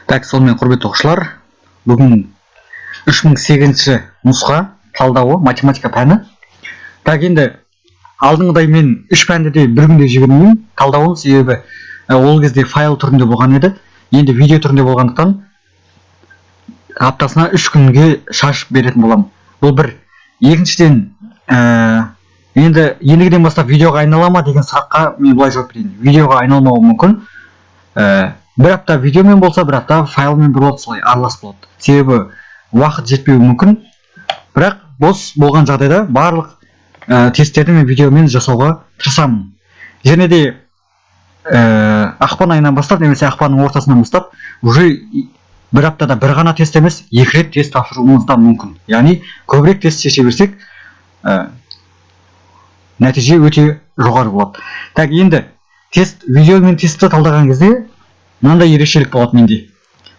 Так, сонымен құрметті оқушылар, бүгін 3008 нұсқа талдауы математика пәні. Так, енді алдыңғыдай мен 3 пәнді де бір күнде жібермеймін. Талдауын себебі ол кезде файл түрінде болған еді. Енді видео түрінде болғандықтан аптасына 3 күнге шашып беретін боламын. Бұл бір. Екіншіден, енді ендігіден бастап видеоға айнала ма деген сұраққа мен былай жауап берейін. Видеоға айналмауы мүмкін. Бір апта видеомен болса, бір апта файлмен болады, солай аралас болады. Себебі уақыт жетпеуі мүмкін. Бірақ бос болған жағдайда барлық тесттерді мен видеомен жасауға тырысамын. Және де ақпан айынан бастап, немесе ақпанның ортасынан бастап, уже бір аптада бір ғана тест емес, 2 рет тест тапсыруымыз да мүмкін. Яғни көбірек тест шеше берсек, нәтиже өте жоғары болады. Так, енді видео мен тестті талдаған кезде мынандай ерекшелік болады менде.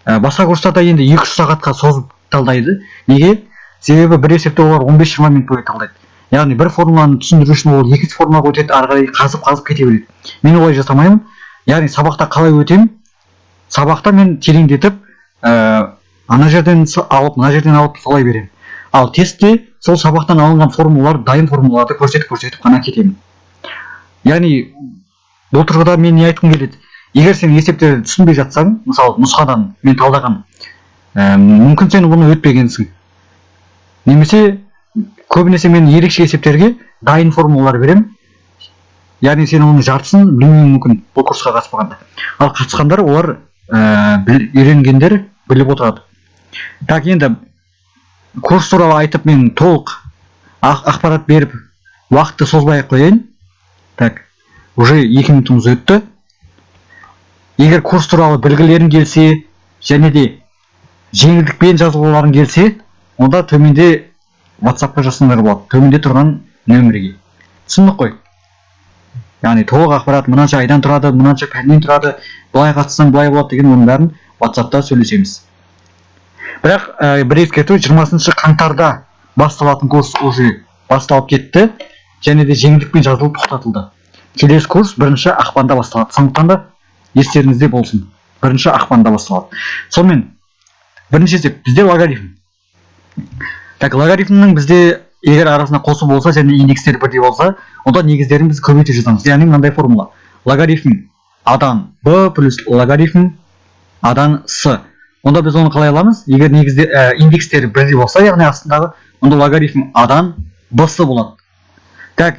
Басқа курстарда енді 2-3 сағатқа созып талдайды. Неге? Себебі бір есепте олар 15-20 минут бойы талдайды. Яғни бір формуланы түсіндіру үшін ол екінші формулаға өтеді, ары қарай қазып кете береді. Мен олай жасамаймын. Яғни сабақта қалай өтемін? Сабақта мен тереңдетіп, ана жерден алып солай беремін. Ал тестте сол сабақтан алынған формулалар, дайын формулаларды көрсетіп қана кетемін. Яғни бұл тұрғыда мен не айтқым келеді? Егер сен есептерді түсінбей жатсаң, мысалы нұсқадан мен талдаған, мүмкін сен бұны өтпегенсің. Немесе көбінесе мен ерекше есептерге дайын формулалар берем. Яғни сен оның жартысын білмеуің мүмкін бұл курсқа қатыспағанда. Ал қатысқандар олар үйренгендер біліп отырады. Так, енді курс туралы айтып мен толық ақпарат беріп уақытты созбай қояйын. Так, уже 2 минутымыз өтті. Егер курс туралы білгілерің келсе, және де жеңілдікпен жазылуларың келсе, онда төменде WhatsApp-қа жазсаңдар болады. Төменде тұрған нөмірге. Түсіндік қой? Яғни толық ақпарат мынанша айдан тұрады, мынанша пәннен тұрады, былай қатыссаң былай болады деген оның бәрін WhatsApp-та сөйлесеміз. Бірақ бір ескерту, 20 қаңтарда басталатын курс уже басталып кетті, және де жеңілдікпен жазылу тоқтатылды. Келесі курс 1 ақпанда басталады. Сондықтан да естеріңізде болсын. 1 ақпанда басталады. Сонымен, бірінші есеп бізде логарифм. Так, логарифмнің бізде егер арасында қосу болса және индекстер бірдей болса, онда негіздерін біз көбейтіп жазамыз. Яғни мынандай формула. Логарифм адан b плюс логарифм адан с. Онда біз оны қалай аламыз? Егер индекстері бірдей болса, яғни астындағы, онда логарифм адан b-сы болады. Так,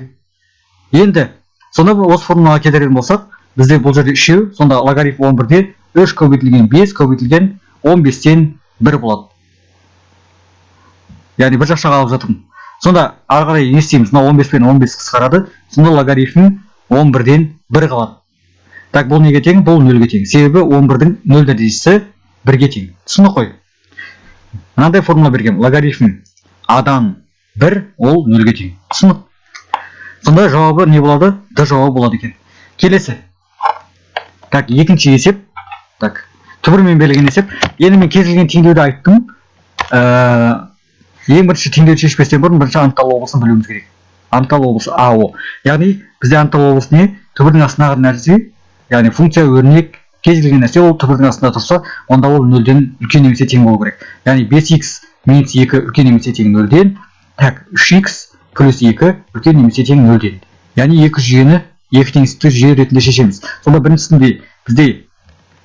енді сонда осы формулаға келтірген болсақ, бізде бұл жерде 3, сонда логарифм 11-де 3 көбейтілген 5 көбейтілген 15-тен 1 болады. Яғни бір жақшаға алып жатырмын. Сонда ары қарай не істейміз? Мына 15 пен 15 қысқарады. Сонда логарифм 11-ден 1 қалады. Так, бұл неге тең? Бұл 0-ге тең. Себебі 11-дің 0 дәрежесі 1-ге тең. Түсіндік қой? Мынандай формула берген. Логарифм адан 1 ол 0-ге тең. Түсіндік? Сонда жауабы не болады? Д жауабы болады екен. Келесі. Так, екінші есеп. Так, түбірмен берілген есеп. Енді мен кез келген теңдеуді айттым. Ең бірінші теңдеуді шешпестен бұрын бірінші анықталу облысын білуіміз керек. Анықталу облысы АО. Яғни бізде анықталу облысы не? Түбірдің астындағы нәрсе, яғни функция, өрнек, кез келген нәрсе ол түбірдің астында тұрса, онда ол 0-ден үлкен немесе тең болу керек. Яғни 5x минус 2 үлкен немесе тең 0-ден, так, 3x плюс 2 үлкен немесе тең 0-ден. Яғни екі жүйені, екі теңсіздікті жүйе ретінде шешеміз. Сонда біріншісінде бізде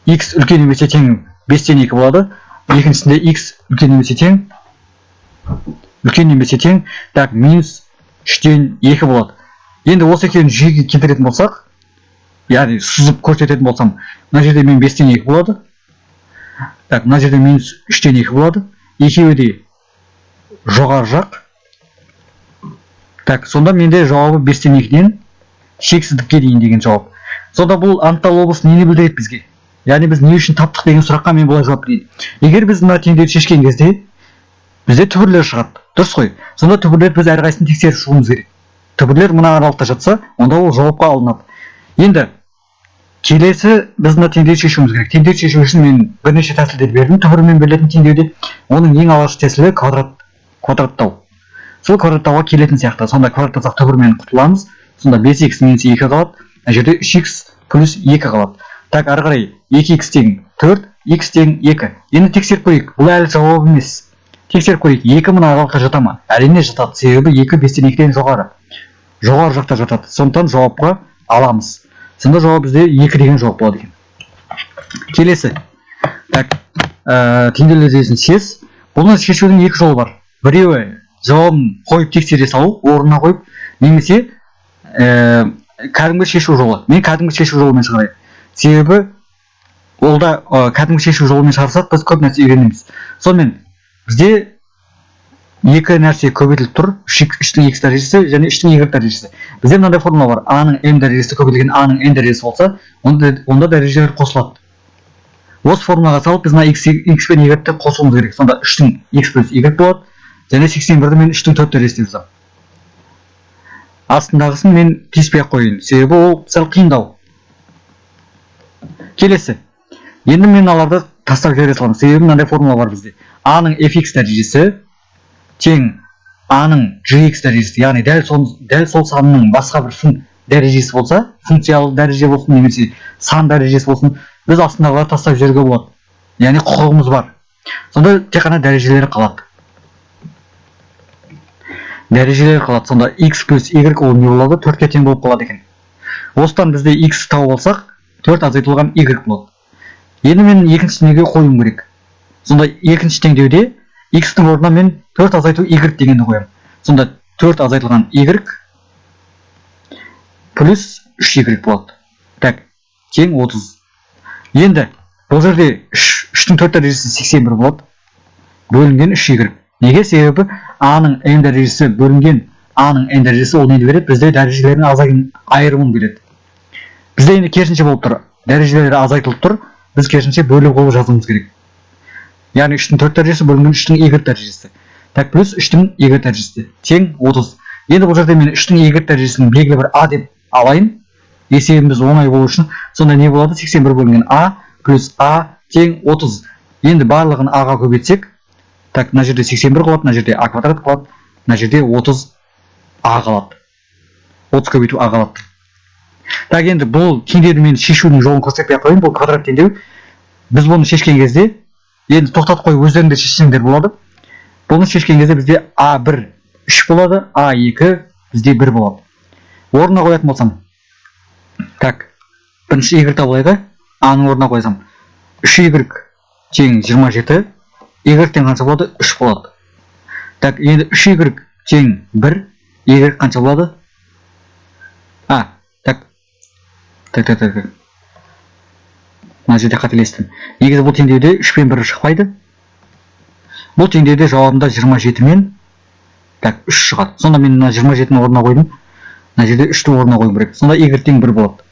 x үлкен немесе тең 5-тен 2 болады. Екіншісінде x үлкен немесе тең, так, минус 3-тен 2 болады. Енді осы екеуін жүйеге келтіретін болсақ, яғни сызып көрсететін болсам, мына жерде мен 5-тен 2 болады. Так, мына жерде минус 3-тен 2 болады. Екеуі де жоғары жақ. Так, сонда менде жауабы 5-тен 2-ден шексіздікке дейін деген жауап. Сонда бұл анықталу облысы нені білдіреді бізге? Яғни біз не үшін таптық деген сұраққа мен бұлай жауап берейін. Егер біз мына теңдеуді шешкен кезде бізде түбірлер шығады. Дұрыс қой. Сонда түбірлер біз әрқайсысын тексеріп шығуымыз керек. Түбірлер мына аралықта жатса, онда ол жауапқа алынады. Енді келесі біз мына теңдеуді шешуіміз керек. Теңдеуді шешу үшін мен бірнеше тәсілдер бердім. Түбірмен берілетін теңдеуде оның ең алғашқы тәсілі квадраттау. Сол квадраттауға келетін сияқты. Сонда квадраттасақ түбірмен құтыламыз. Сонда 5x минус 2 қалады. Мына жерде 3x плюс 2 қалады. Так, ары қарай 2x тең 4 x тең 2. Енді тексеріп көрейік. Бұл әлі жауап емес. Тексеріп көрейік. 2 мына аралыққа жата ма? Әрине жатады. Себебі 2 5-тен 2-ден жоғары. Жоғары жақта жатады. Сондықтан жауапқа аламыз. Сонда жауап бізде 2 деген жауап болады екен. Келесі. Так, теңдеулер жүйесін шеш. Бұны шешудің екі жолы бар. Біреуі жауабын қойып тексере салу, орнына қойып, немесе кәдімгі шешу жолы. Мен кәдімгі шешу жолымен шығарайын. Себебі олда кәдімгі шешу жолымен шығарсақ, біз көп нәрсе үйренеміз. Сонымен бізде екі нәрсе көбейтіліп тұр. 3-тің x дәрежесі және 3-тің y дәрежесі. Бізде мынандай формула бар. А-ның m дәрежесі көбейтілген А-ның n дәрежесі болса, онда дәрежелер қосылады. Осы формулаға салып, біз мына x пен y-ті қосуымыз керек. Сонда 3-тің x плюс y болады. Және 81-ді мен 3-тің 4 дәрежесі жазамын. Астындағысын мен кеспей-ақ қояйын. Себебі ол сәл қиындау. Келесі. Енді мен аларды тастап жібере саламын. Себебі мынандай формула бар бізде. А-ның fx дәрежесі тең А-ның gx дәрежесі. Яғни дәл сол санның басқа бір сын дәрежесі болса, функциялы дәреже болсын немесе сан дәрежесі болсын, біз астындағыларды тастап жіберуге болады. Яғни құқығымыз бар. Сонда тек қана дәрежелері қалады. Дәрежелері қалады. Сонда x плюс y ол не болады? 4-ке тең болып қалады екен. Осыдан бізде x тауып алсақ, 4 азайтылған y болады. Енді мен екінші теңдеуге қоюым керек. Сонда екінші теңдеуде x-тің орнына мен 4 азайту y дегенді қоямын. Сонда 4 азайтылған y плюс 3y болады. Так, тең 30. Енді бұл жерде 3-тің 4 дәрежесі 81 болады. Бөлінген 3y. Неге? Себебі А-ның n дәрежесі бөлінген А-ның n дәрежесі ол нені береді? Бізде дәрежелерінің азайын айырымын береді. Бізде енді керісінше болып тұр. Дәрежелері азайтылып тұр. Біз керісінше бөліп қойып жазуымыз керек. Яғни 3-тің 4 дәрежесі бөлінген 3-тің y дәрежесі. Так, плюс 3-тің y дәрежесі тең 30. Енді бұл жерде мен 3-тің y дәрежесін белгілі бір А деп алайын. Есебіміз оңай болу үшін. Сонда не болады? 81 бөлінген А плюс А тең 30. Енді барлығын А-ға көбейтсек, так, мына жерде 81 қалады, мына жерде А квадрат қалады, мына жерде 30 А қалады. 30 көбейту А қалады. Так, енді бұл теңдеуді мен шешудің жолын көрсетпей қояйын. Бұл квадрат теңдеу. Біз бұны шешкен кезде, енді тоқтатып қойып өздеріңдер шешсеңдер болады. Бұны шешкен кезде бізде А1 3 болады, А2 бізде 1 болады. Орнына қоятын болсам. Так, бірінші y табылайық. А-ның орнына қойсам. 3y тең 27. Y тең қанша болады? 3 болады. Так, енді 3y тең 1. Y қанша болады? Так. Мына жерде қателестім. Негізі бұл теңдеуде 3 пен 1 шықпайды. Бұл теңдеуде жауабында 27 мен 3 шығады. Сонда мен мына 27-ні орнына қойдым. Мына жерде 3-ті орнына қойым керек. Сонда y тең 1 болады.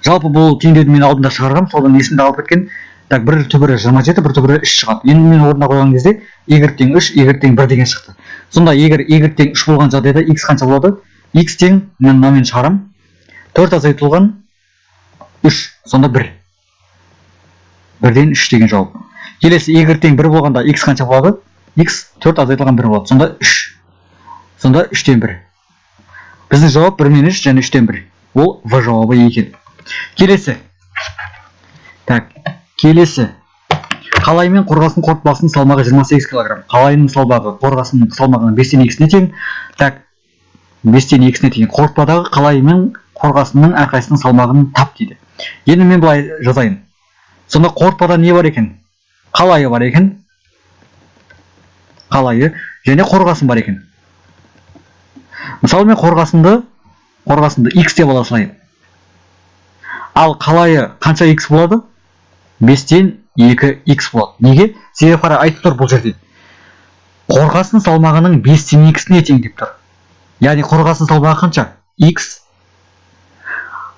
Жалпы бұл теңдеуді мен алдында шығарғам, содан есімді алып кеткен. Так, бір түбірі 27, бір түбірі 3 шығады. Енді мен орнына қойған кезде y тең 3, y тең 1 деген шықты. Сонда егер y тең 3 болған жағдайда x қанша болады? X тең мен мынамен шығарам. 4 азайтылған 3, сонда 1. 1-ден 3 деген жауап. Келесі y тең 1 болғанда x қанша болады? X 4 азайтылған 1 болады. Сонда 3. Сонда 3-тен 1. Біздің жауап 1-мен 3 және 3-тен 1. Ол В жауабы екен. Келесі. Так, келесі. Қалай мен қорғасын қорытпасының салмағы 28 кг. Қалайының салмағы қорғасының салмағының 5-тен 2-сіне тең. Так, 5-тен 2-сіне тең. Қорытпадағы қалай мен қорғасының әрқайсының салмағын тап дейді. Енді мен былай жазайын. Сонда қорытпада не бар екен? Қалайы бар екен. Қалайы және қорғасын бар екен. Мысалы мен қорғасынды x деп ала салайын. Ал қалайы қанша x болады? 5-тен 2x болады. Неге? Себебі қара айтып тұр бұл жерде. Қорғасын салмағының 5-тен 2-сіне тең деп тұр. Яғни қорғасын салмағы қанша? X.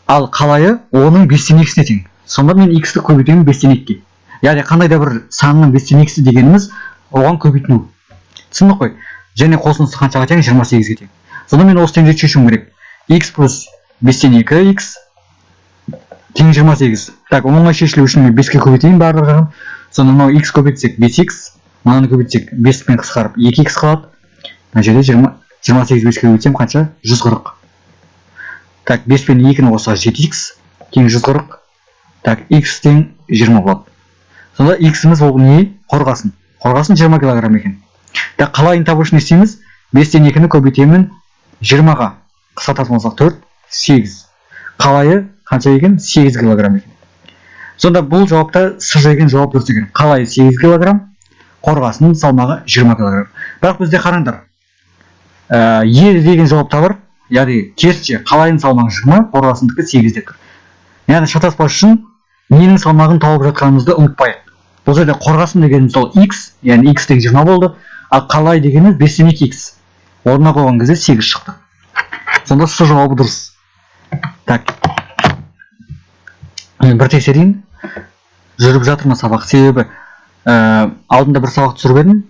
Ал қалайы оның 5-тен 2-сіне тең. Сонда мен x-ті көбейтемін 5-тен 2-ге. Яғни қандай да бір санның 5-тен 2-сі дегеніміз оған көбейтіну. Түсіндік қой? Және қосындысы қаншаға тең? 28-ге тең. Сонда мен осы теңдеуді шешуім керек. X плюс 5-тен 2x тең 28. Так, оңай шешілу үшін мен 5-ке көбейтейін барлық жағын. Сонда мынау x көбейтсек 5x, мынаны көбейтсек 5 пен қысқарып 2x қалады. Мына жерде 28 5-ке көбейтсем қанша? 140. Так, 5 пен 2-ні қоссақ 7x тең 140. Так, x тең 20 болады. Сонда x-іміз ол не? Қорғасын. Қорғасын 20 килограмм екен. Так, қалайын табу үшін не істейміз? 5-тен 2-ні көбейтемін 20-ға. Қысқартатын болсақ 4, 8. Қалайы қанша екен? 8 килограмм екен. Сонда бұл жауапта с деген жауап дұрыс екен. Қалайы 8 килограмм, қорғасының салмағы 20 килограмм. Бірақ бізде қараңдар. Е деген жауапта бар. Яғни керісінше қалайының салмағы 20, қорғасындікі 8 деп тұр. Яғни шатаспас үшін ненің салмағын тауып жатқанымызды ұмытпайық. Бұл жерде қорғасын дегеніміз ол x, яғни x тең 20 болды, ал қалай дегеніміз 5-тен 2x. Орнына қойған кезде 8 шықты. Сонда с жауабы дұрыс. Так. Бір тексерейін. Жүріп жатырмын сабақ. Себебі алдында бір сабақ түсіріп едім.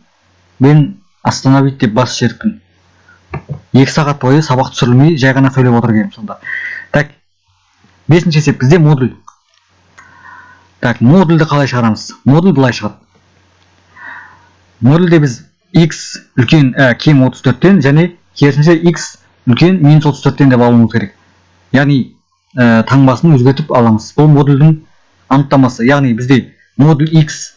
Мен остановить деп бас шеріппін. 2 сағат бойы сабақ түсірілмей, жай ғана сөйлеп отыр екенмін сонда. Так. 5-ші есеп бізде модуль. Так, модульді қалай шығарамыз? Модуль былай шығады. Модульде біз x үлкен кем 34-тен және керісінше x үлкен минус 34-тен деп алуымыз керек. Яғни таңбасын өзгертіп аламыз. Бұл модульдің анықтамасы. Яғни бізде модуль x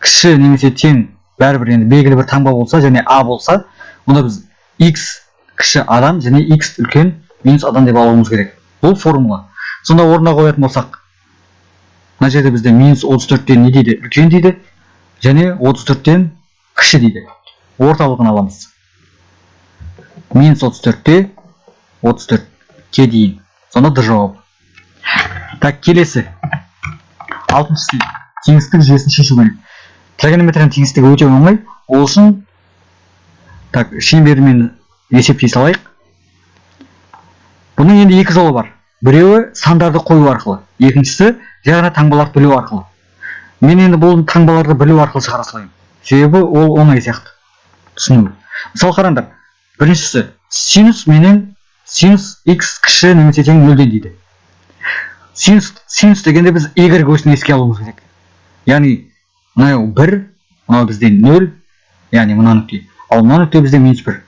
кіші немесе тең бәрібір енді белгілі бір таңба болса және a болса, онда біз x кіші адан және x үлкен минус адан деп алуымыз керек. Бұл формула. Сонда орнына қоятын болсақ, мына жерде бізде минус 34-тен не дейді? Үлкен дейді, және 34-тен кіші дейді. Орталығын аламыз. Минус 34-те 34-ке дейін. Сонда д жауап. Так, келесі. 6-шысы теңістік жүйесін шешу керек. Тригонометрияның теңістігі өте оңай. Ол үшін так, шеңбермен есептей салайық. Бұның енді екі жолы бар. Біреуі сандарды қою арқылы, екіншісі жай ғана таңбаларды білу арқылы. Мен енді бұл таңбаларды білу арқылы шығара салайын. Себебі ол оңай сияқты. Түсіну. Мысалы қараңдар. Біріншісі синус менен синус x кіші немесе тең 0-ден дейді. Синус дегенде біз y көсін еске алуымыз керек. Яғни мынау 1, мынау бізде 0, яғни мына нүкте. Ал мына нүкте бізде минус 1.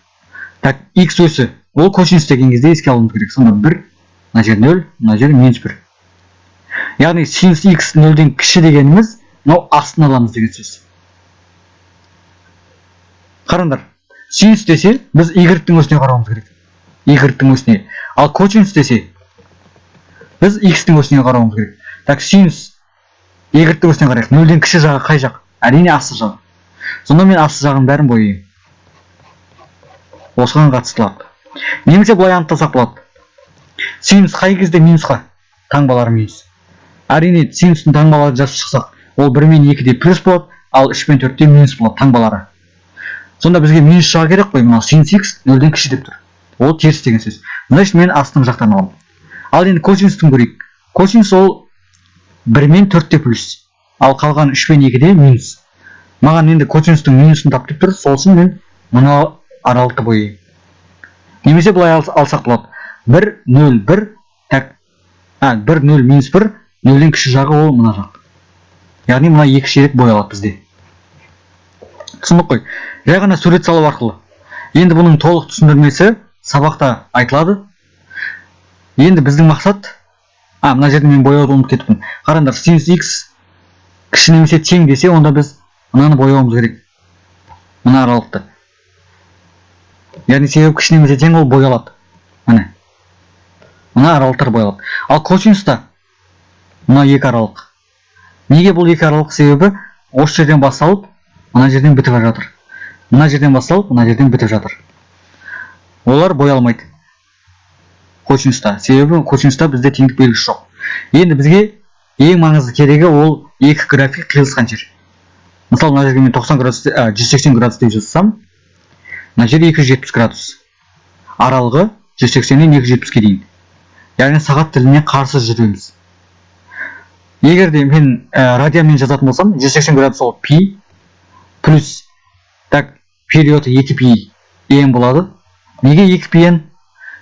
Так, x өсі ол косинус деген кезде еске алуымыз керек. Сонда 1, мына жер 0, мына жер минус 1. Яғни синус x 0-ден кіші дегеніміз мынау астын аламыз деген сөз. Қараңдар. Синус десе біз y-тің өсіне қарауымыз керек. Y-тің өсіне. Ал косинус десе біз x-тің өсіне қарауымыз керек. Так, синус y-тің өсіне қарайық. 0-ден кіші жағы қай жақ? Әрине асты жағы. Сонда мен асты жағын бәрін бояйын. Осыған қатыстылады. Немесе былай анықтасақ болады. Синус қай кезде минусқа? Таңбалары минус. Әрине синустың таңбаларын жазып шықсақ, ол 1 мен 2-де плюс болады, ал 3 мен 4-де минус болады таңбалары. Сонда бізге минус жағы керек қой, мынау синус x 0-ден кіші деп тұр. Ол теріс деген сөз. Значит, мен астың жақтан аламын. Ал енді косинустың көрейік. Косинус ол 1 мен 4-де плюс, ал қалған 3 мен 2-де минус. Маған енді косинустың минусын тап деп тұр, сол үшін мен мына аралықты бояйын. Немесе былай алсақ болады. 1, 0, 1, так, 1, 0, минус 1, 0-ден кіші жағы ол мына жақ. Яғни мына екі шерек боялады бізде. Түсіндік қой. Жай ғана сурет салу арқылы. Енді бұның толық түсіндірмесі сабақта айтылады. Енді біздің мақсат, мына жерде мен бояуды ұмытып кетіппін. Қараңдар, синус x кіші немесе тең десе, онда біз мынаны бояуымыз керек. Мына аралықты. Яғни себебі кіші немесе тең ол боялады. Міне. Мына аралықтар боялады. Ал косинуста мына екі аралық. Неге бұл екі аралық? Себебі осы жерден басталып, мына жерден бітіп жатыр. Мына жерден басталып, мына жерден бітіп жатыр. Олар боялмайды. Косинуста. Себебі косинуста бізде теңдік белгісі жоқ. Енді бізге ең маңызды керегі ол екі график қиылысқан жер. Мысалы, мына жерге мен 90 градус, 180 градус деп жазсам, мына жер 270 градус. Аралығы 180-ден 270-ке дейін. Яғни сағат тіліне қарсы жүреміз. Егер де мен радианмен жазатын болсам, 180 градус ол пи плюс так периоды 2 пи ен болады. Неге 2 пи ен?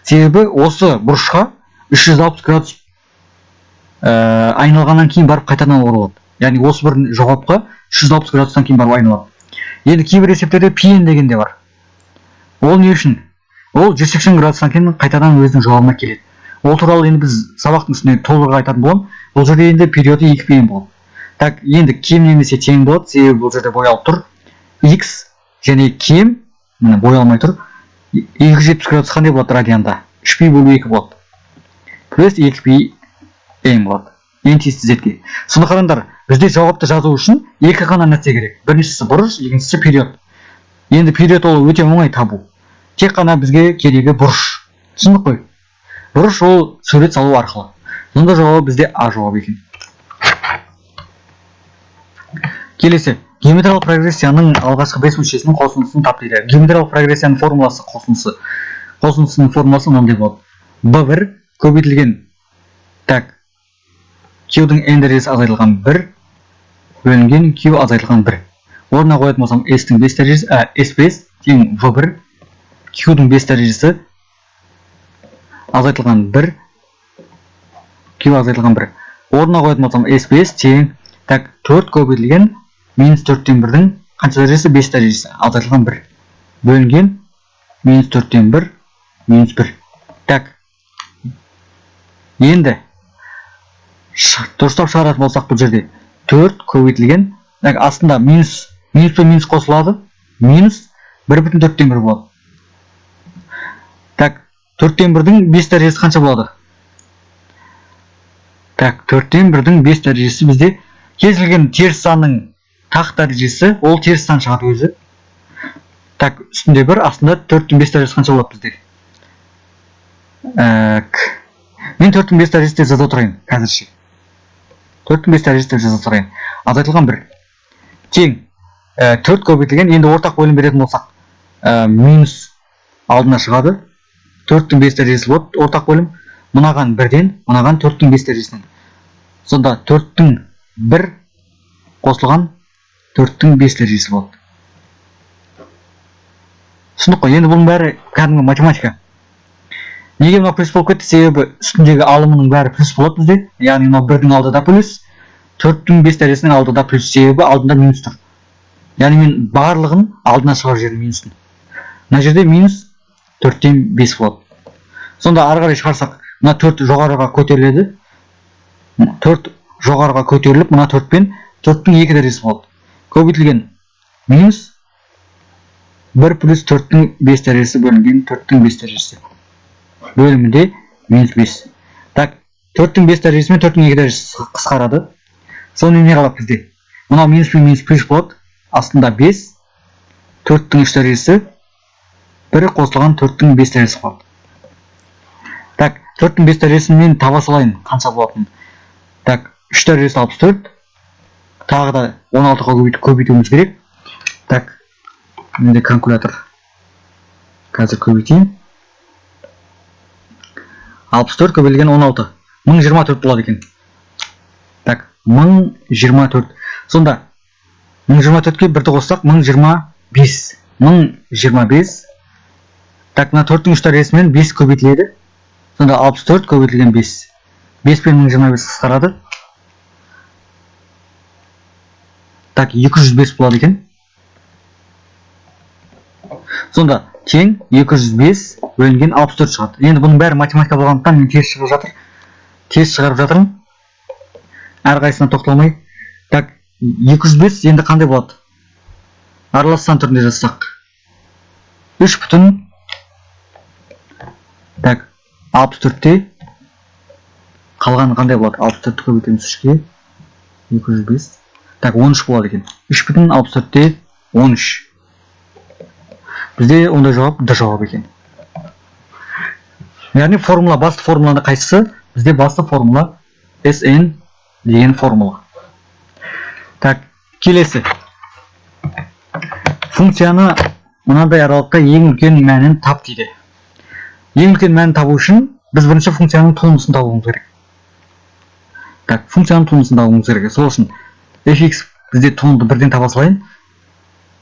Себебі осы бұрышқа 360 градус айналғаннан кейін барып қайтадан оралады. Яғни осы бір жауапқа 360 градустан кейін барып айналады. Енді кейбір есептерде пи ен деген де бар. Ол не үшін? Ол 180 градустан кейін қайтадан өзінің жауабына келеді. Ол туралы енді біз сабақтың үстіне толығырақ айтатын боламын. Бұл жерде енді периоды 2 пен болады. Так, енді кем немесе тең болады, себебі бұл жерде боялып тұр. X және кем, міне боялмай тұр. 270 градус қандай болады радианда? 3 пи бөлу 2 болады. Плюс 2 пи ең болады. Ең тиісті зетке. Соны қараңдар, бізде жауапты жазу үшін екі ғана нәрсе керек. Біріншісі бұрыш, екіншісі период. Енді период ол өте оңай табу. Тек қана бізге керегі бұрыш. Түсіндік қой? Бұрыш ол сурет салу арқылы. Сонда жауабы бізде А жауабы екен. Келесі, геометриялық прогрессияның алғашқы 5 мүшесінің қосындысын тап дейді. Геометриялық прогрессияның формуласы қосындысы. Қосындысының формуласы мынандай болады. B1 көбейтілген так Q-дің n дәрежесі азайтылған 1 бөлінген Q азайтылған 1. Орнына қоятын болсам S-дің 5 дәрежесі, S5 тең V1 Q-дің 5 дәрежесі азайтылған 1 Q азайтылған 1. Орнына қоятын болсам S5 тең так 4 көбейтілген минус 4-тен 1-дің қанша дәрежесі? 5 дәрежесі азайтылған 1 бөлінген минус 4-тен 1 минус 1. Так, енді дұрыстап шығаратын болсақ бұл жерде 4 көбейтілген, астында минус пен минус қосылады, минус 1,4-тен 1 болады. Так, 4-тен 1-дің 5 дәрежесі қанша болады? Так, 4-тен 1-дің 5 дәрежесі бізде кез келген теріс санның тақ дәрежесі, ол теріс сан шығады өзі. Так, үстінде 1, астында 4-тен 5 дәрежесі қанша болады бізде? Мен 4-тен 5 дәрежесі жаза тұрайын, қазірше. 4-тен 5 дәрежесі жаза тұрайын. Азайтылған 1. Тең 4 көбейтілген, енді ортақ бөлім беретін болсақ, минус алдына шығады. 4-тен 5 дәрежесі болады, ортақ бөлім. Мұнаған 1-ден, мұнаған 4-тен 5 дәрежесінен. Сонда 4-тен 1 қосылған 4-тен 5 дәрежесі болады. Түсіндік қой, енді бұның бәрі кәдімгі математика. Неге мынау плюс болып кетті? Себебі үстіндегі алымының бәрі плюс болады бізде. Яғни мынау 1-дің алдыда плюс, 4-тен 5 дәрежесінің алдыда плюс, себебі алдында минус тұр. Яғни мен барлығын алдына шығарып жібердім минустың. Мына жерде минус 4-тен 5 болады. Сонда ары қарай шығарсақ, мына 4 жоғарыға көтеріледі. 4 жоғарыға көтеріліп, мына 4 пен 4-тен 2 дәрежесі болады. Көбейтілген минус 1 плюс 4-тен 5 дәрежесі бөлінген 4-тен 5 дәрежесі. Бөлімінде минус 5. Так, 4-тен 5 дәрежесі мен 4-тен 2 дәрежесі қысқарады. Соны не қалап бізде? Мынау минус пен минус плюс болады. Астында 5, 4-тен 3 дәрежесі, 1 қосылған 4-тен 5 дәрежесі болады. Так, 4-тен 5 дәрежесін мен таба салайын, қанша болатынын. Так, 3 дәрежесі 64. Тағы да 16-ға көбейтуіміз керек. Так, менде калькулятор. Қазір көбейтейін. 64 көбейтілген 16. 1024 болады екен. Так, 1024. Сонда 1024-ке 1-ді қоссақ 1025. 1025. Так, мына 4-тен 3 дәрежесімен 5 көбейтіледі. Сонда 64 көбейтілген 5. 5 пен 1025 қысқарады. Так, 205 болады екен. Сонда тең 205 бөлінген 64 шығады. Енді бұның бәрі математика болғандықтан мен тез шығарып жатырмын. Әрқайсысына тоқталмай. Так, 205 енді қандай болады? Аралас сан түрінде жазсақ. 3 бүтін. Так, 64-те қалғаны қандай болады? 64-ті көбейтеміз 3-ке. 205. Так, 13 болады екен. 3 бүтін 64-те 13. Бізде ондай жауап Д жауап екен. Яғни формула, басты формуланы қайсысы? Бізде басты формула SN деген формула. Так, келесі. Функцияны мынандай аралыққа ең үлкен мәнін тап дейді. Ең үлкен мәнін табу үшін біз бірінші функцияның туындысын табуымыз керек. Так, функцияның туындысын табуымыз керек. Сол үшін fx бізде туынды бірден таба салайын.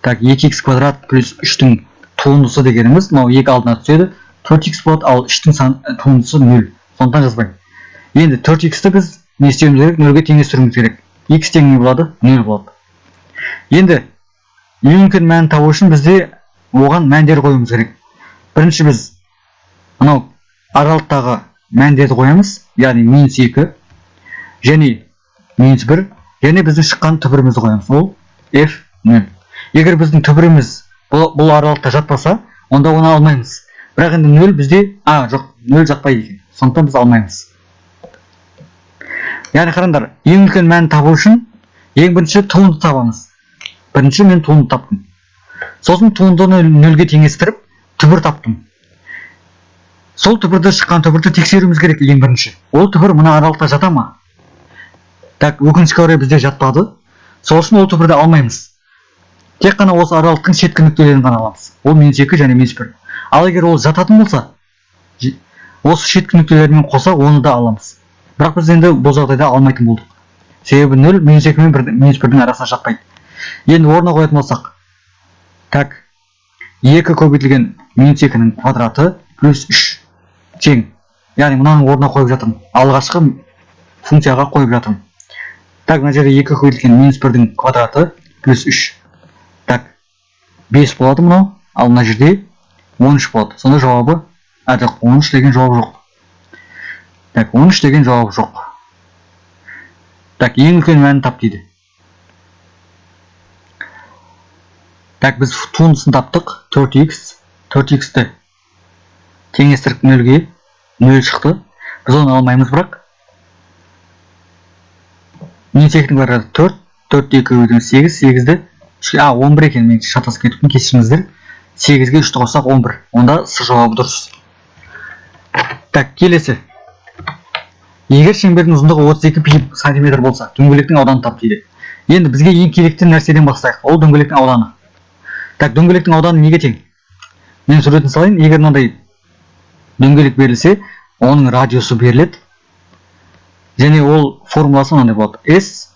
Так, 2x квадрат плюс 3-тің туындысы дегеніміз, мынау 2 алдына түседі, 4x болады, ал 3-тің туындысы 0. Сондықтан жазбаймын. Енді 4x-ті біз не істеуіміз керек? 0-ге теңестіруіміз керек. X тең не болады? 0 болады. Енді ең үлкен мәнін табу үшін бізде оған мәндер қоюымыз керек. Бірінші біз мынау аралықтағы мәндерді қоямыз, яғни -2 және -1 және біздің шыққан түбірімізді қоямыз, ол f0. Егер біздің түбіріміз бұл аралықта жатпаса, онда оны алмаймыз. Бірақ енді 0 бізде, жоқ, 0 жатпайды екен. Сондықтан біз алмаймыз. Яғни қараңдар, ең үлкен мәнін табу үшін ең бірінші туынды табамыз. Бірінші мен туынды таптым. Сосын туындыны 0-ге теңестіріп, түбір таптым. Сол түбірді шыққан түбірді тексеруіміз керек ең бірінші. Ол түбір мына аралықта жата ма? Так, өкінішке орай бізде жатпады. Сол үшін ол түбірді алмаймыз. Тек қана осы аралықтың шеткі нүктелерін ғана аламыз. Ол -2 және -1. Ал егер ол жататын болса, осы шеткі нүктелермен қоса оны да аламыз. Бірақ біз енді бұл жағдайда алмайтын болдық. Себебі 0 -2 мен -1-дің арасына жатпайды. Енді орнына қоятын болсақ, так, 2 көбейтілген -2-ның квадраты плюс 3 тең. Яғни мынаның орнына қойып жатырмын. Алғашқы функцияға қойып жатырмын. Так, мына жерде 2 көбейтілген -1-дің квадраты плюс 3. Так, 5 болады мынау, ал мына жерде 13 болады. Сонда жауабы, жоқ, 13 деген жауап жоқ. Так, 13 деген жауап жоқ. Так, ең үлкен мәнін тап дейді. Так, біз туындысын таптық, 4x. 4x'ті теңестіріп 0-ге, 0 шықты. Біз оны алмаймыз, бірақ -2-ның квадраты 4, 4-2 көбейтілген 8, 8-ді 11 екен, мен шатасып кетіппін, кешіріңіздер. 8-ге 3-ті қоссақ 11. Онда С жауабы дұрыс. Так, келесі. Егер шеңбердің ұзындығы 32 пи см болса, дөңгелектің ауданы тап дейді. Енді бізге ең керекті нәрседен бастайық. Ол дөңгелектің ауданы. Так, дөңгелектің ауданы неге тең? Мен суретін салайын. Егер мынандай дөңгелек берілсе, оның радиусы беріледі. Және ол формуласы мынандай болады. S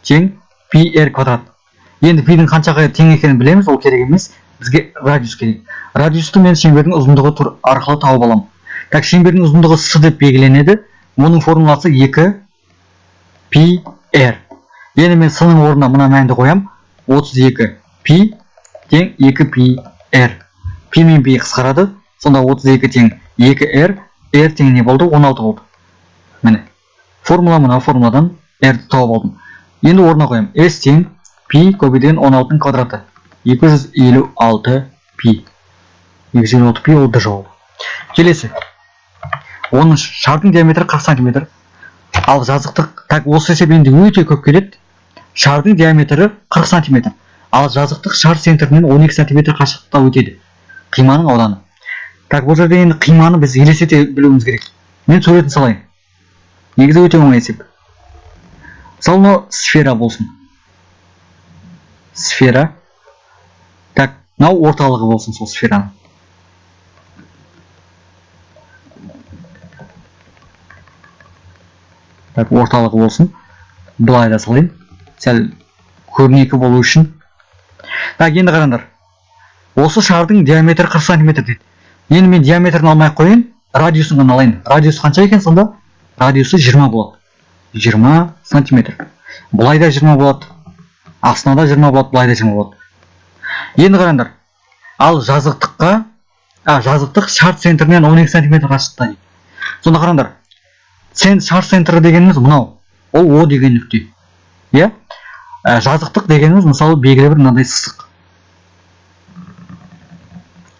тең πr квадрат. Енді пидің қаншаға тең екенін білеміз, ол керек емес. Бізге радиус керек. Радиусты мен шеңбердің ұзындығы арқылы тауып аламын. Так, шеңбердің ұзындығы с деп белгіленеді. Оның формуласы 2 πr. Енді мен с-ның орнына мына мәнді қоям. 32 π тең 2 πr. Пи мен пи қысқарады. Сонда 32 тең 2r. R тең не болды? 16 болды. Міне. Формула мына формуладан r-ді тауып алдым. Енді орнына қоям. S тең π көбейтілген 16-ның квадраты. 256 π. 256 π ол да жауабы. Келесі. Оның шардың диаметрі 40 см. Ал жазықтық, так, осы есебінде өте көп келеді. Шардың диаметрі 40 см. Ал жазықтық шар центрінен 12 см қашықтықта өтеді. Қиманың ауданы. Так, бұл жерде енді қиманы біз елестете білуіміз керек. Мен суретін салайын. Негізі өте оңай есеп. Мысалы, сфера болсын. Сфера. Так, мынау орталығы болсын сол сфераның. Так, орталығы болсын. Былай да салайын. Сәл көрнекі болу үшін. Так, енді қараңдар. Осы шардың диаметрі 40 см дейді. Енді мен диаметрін алмай қойын, радиусын ғана алайын. Радиус қанша екен сонда? Радиусы 20 болады. 20 см. Былай да 20 болады. Астына да 20 болады, былай да 20 болады. Енді қараңдар. Ал жазықтық шар центрінен 12 см қашықтықта дейді. Сонда қараңдар. Шар центрі дегеніміз мынау. Ол О деген нүкте. Иә? Жазықтық дегеніміз мысалы белгілі бір мынандай сызық.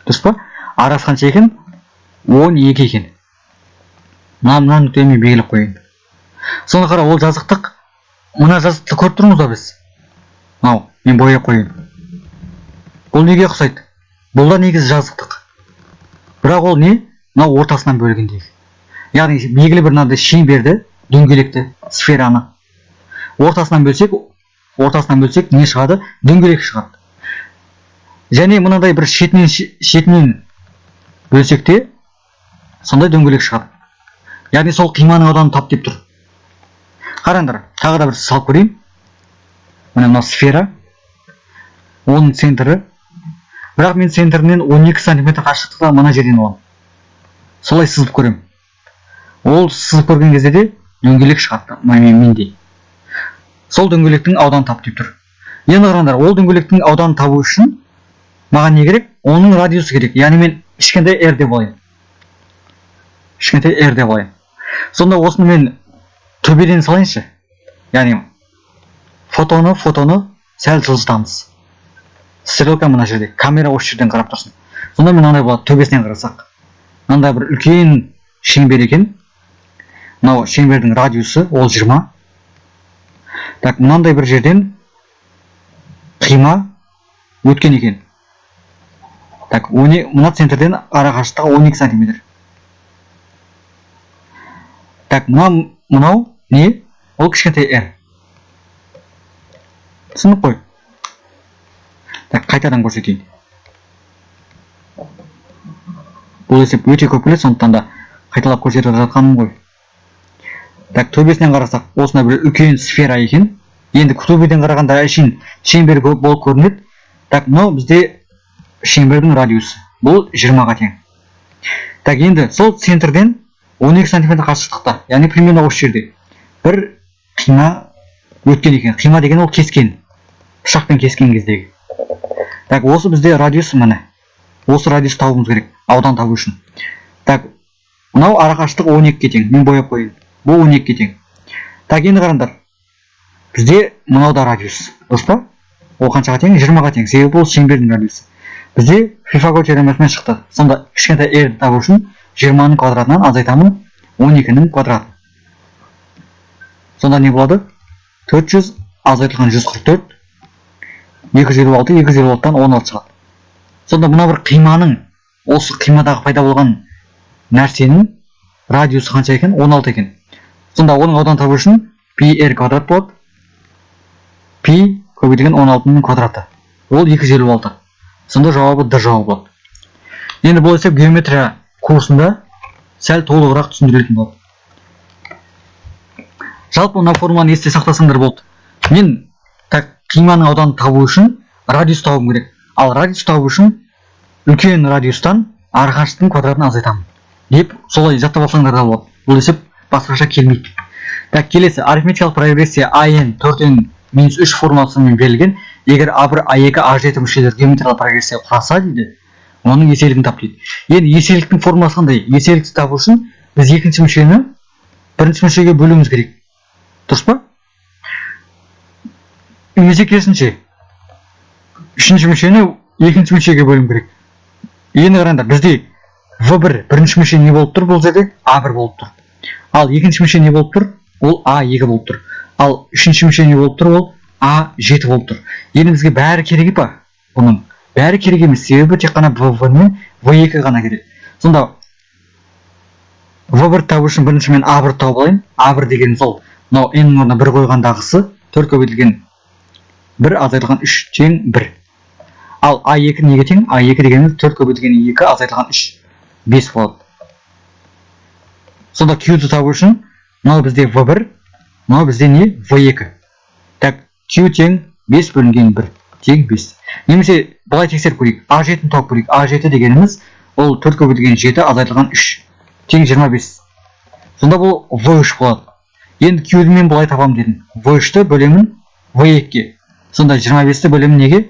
Дұрыс па? Арасы қанша екен? 12 екен. Мына нүктемен белгілеп қояйын. Сонда қара, ол жазықтық. Мына жазықты көріп тұрмыз ба біз? Мынау, мен бояп қояйын. Бұл неге ұқсайды? Бұл да негізі жазықтық. Бірақ ол не? Мынау ортасынан бөлгендегі. Яғни белгілі бір мынандай шеңберді, дөңгелекті, сфераны ортасынан бөлсек не шығады? Дөңгелек шығады. Және мынандай бір шетінен бөлсек те сондай дөңгелек шығады. Яғни сол қиманың ауданы тап деп тұр. Қараңдар, тағы да бір салып көрейін. Мына сфера, оның центрі. Бірақ мен центрінен 12 см қашықтықта мына жерден аламын. Солай сызып көрем. Ол сызып көрген кезде де дөңгелек шығады менде. Сол дөңгелектің ауданы тап деп тұр. Енді қараңдар, ол дөңгелектің ауданы табу үшін маған не керек? Оның радиусы керек. Яғни мен кішкентай r деп алайын. Сонда осыны мен төбеден салайыншы. Яғни фотоны сәл жылжытамыз. Стрелка мына жерде, камера осы жерден қарап тұрсын. Сонда мен мынандай болады, төбесінен қарасақ. Мынандай бір үлкен шеңбер екен. Мынау шеңбердің радиусы ол 20. Так, мынандай бір жерден қима өткен екен. Так, мына центрден ара қашықтығы 12 сантиметр. Так, мынау не? Ол кішкентай r. Түсініп қой. Так, қайтадан көрсетейін. Бұл есеп өте көп келеді, сондықтан да қайталап көрсетіп жатқаным ғой. Так, төбесінен қарасақ, осындай бір үлкен сфера екен. Енді төбеден қарағанда әшейін шеңбер көп болып көрінеді. Так, мынау бізде шеңбердің радиусы. Бұл 20-ға тең. Так, енді сол центрден 12 сантиметр қашықтықта, яғни примерно осы жерде бір қима өткен екен. Қима деген ол кескен. Пышақпен кескен кездегі. Так, осы бізде радиусы міне. Осы радиус табуымыз керек, аудан табу үшін. Так, мынау арақашықтық 12-ге тең. Мен бояп қойын. Бұл 12-ге тең. Так, енді қараңдар. Бізде мынау да радиус. Дұрыс па? Ол қаншаға тең? 20-ға тең. Себебі бұл шеңбердің радиусы. Бізде Пифагор теоремасымен шықты. Сонда кішкентай r-ді табу үшін 20-ның квадратынан азайтамын 12-ның квадратын. Сонда не болады? 400 азайтылған 144, 256, 256-тан 16 шығады. Сонда мына бір қиманың, осы қимадағы пайда болған нәрсенің радиусы қанша екен? 16 екен. Сонда оның аудан табу үшін πr квадрат болады. Пи көбейтілген 16-ның квадраты. Ол 256. Сонда жауабы д жауабы болады. Енді бұл есеп геометрия курсында сәл толығырақ түсіндірілетін болады. Жалпы мына формуланы есте сақтасаңдар болды. Мен қиманың ауданын табу үшін радиус табуым керек. Ал радиус табу үшін үлкен радиустан арақашықтықтың квадратын азайтамын. Деп солай жаттап алсаңдар да болады. Бұл есеп басқаша келмейді. Так, келесі арифметикалық прогрессия AN 4n минус 3 формуласымен берілген. Егер A1, A2, A7 мүшелер геометриялық прогрессия құраса дейді, оның еселігін тап дейді. Енді еселіктің формуласы қандай? Еселікті табу үшін біз екінші мүшені бірінші мүшеге бөлуіміз керек. Дұрыс па? Немесе керісінше үшінші мүшені екінші мүшеге бөлім керек. Енді қараңдар, бізде V1 бірінші мүше не болып тұр? Бұл жерде A1 болып тұр. Ал екінші мүше не болып тұр? Ол A2 болып тұр. Ал үшінші мүше не болып тұр? Ол A7 болып тұр. Енді бізге бәрі керек па? Бұның бәрі керек емес, себебі тек қана V1 мен V2 ғана керек. Сонда V1 табу үшін бірінші мен A1 тауып алайын. A1 деген сол, мынау n-нің орнына 1 қойғандағысы 4 көбейтілген 1 азайтылған 3 тең 1. Ал A2 неге тең? A2 дегеніміз 4 көбейтілген 2 азайтылған 3, 5 болады. Сонда Q-ді табу үшін мынау бізде V1, мынау бізде не? V2. Так, Q тең 5 бөлінген 1 тең 5. Немесе былай тексеріп көрейік. A7-ні тауып көрейік. A7 дегеніміз ол 4 көбейтілген 7 азайтылған 3 тең 25. Сонда бұл V3 болады. Енді Q-ді мен былай табам дедім. V3-ті бөлемін V2-ге. Сонда 25-ті бөлемін неге?